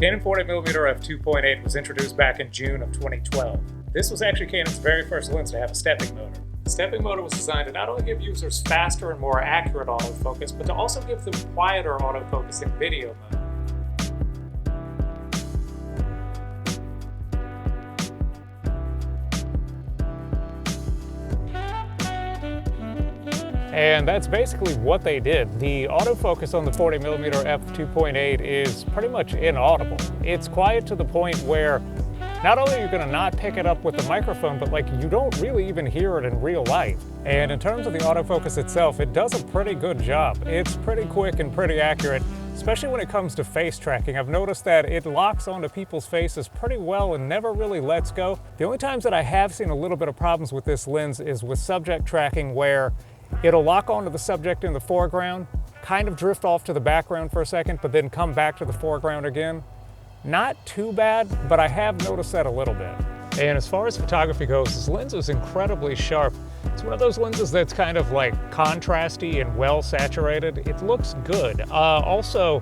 Canon 40mm f2.8 was introduced back in June of 2012. This was actually Canon's very first lens to have a stepping motor. The stepping motor was designed to not only give users faster and more accurate autofocus, but to also give them quieter autofocus in video mode. And that's basically what they did. The autofocus on the 40mm f2.8 is pretty much inaudible. It's quiet to the point where not only are you going to not pick it up with the microphone, but like you don't really even hear it in real life. And in terms of the autofocus itself, it does a pretty good job. It's pretty quick and pretty accurate, especially when it comes to face tracking. I've noticed that it locks onto people's faces pretty well and never really lets go. The only times that I have seen a little bit of problems with this lens is with subject tracking, where it'll lock onto the subject in the foreground, kind of drift off to the background for a second, but then come back to the foreground again. Not too bad, but I have noticed that a little bit. And as far as photography goes, this lens is incredibly sharp. It's one of those lenses that's kind of like contrasty and well saturated. It looks good. Also,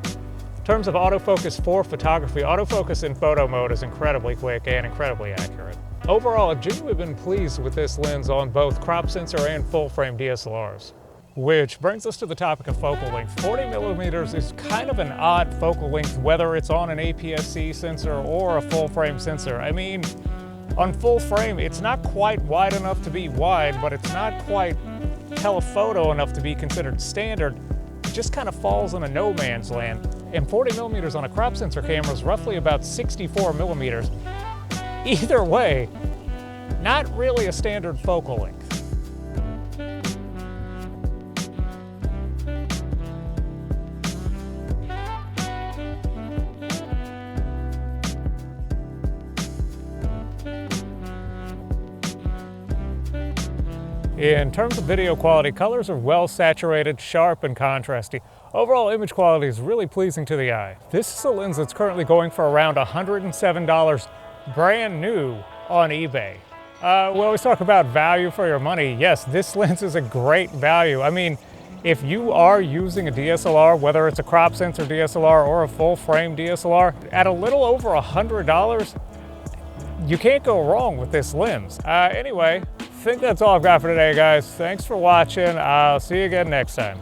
in terms of autofocus for photography, autofocus in photo mode is incredibly quick and incredibly accurate. Overall, I've genuinely been pleased with this lens on both crop sensor and full frame DSLRs. Which brings us to the topic of focal length. 40mm is kind of an odd focal length, whether it's on an APS-C sensor or a full frame sensor. I mean, on full frame, it's not quite wide enough to be wide, but it's not quite telephoto enough to be considered standard. It just kind of falls in a no man's land. And 40mm on a crop sensor camera is roughly about 64mm. Either way, not really a standard focal length. In terms of video quality, colors are well saturated, sharp, and contrasty. Overall image quality is really pleasing to the eye. This is a lens that's currently going for around $107 brand new on eBay. We always talk about value for your money. Yes, this lens is a great value. I mean, if you are using a DSLR, whether it's a crop sensor DSLR or a full frame DSLR, at a little over $100, you can't go wrong with this lens. Anyway, I think that's all I've got for today, guys. Thanks for watching. I'll see you again next time.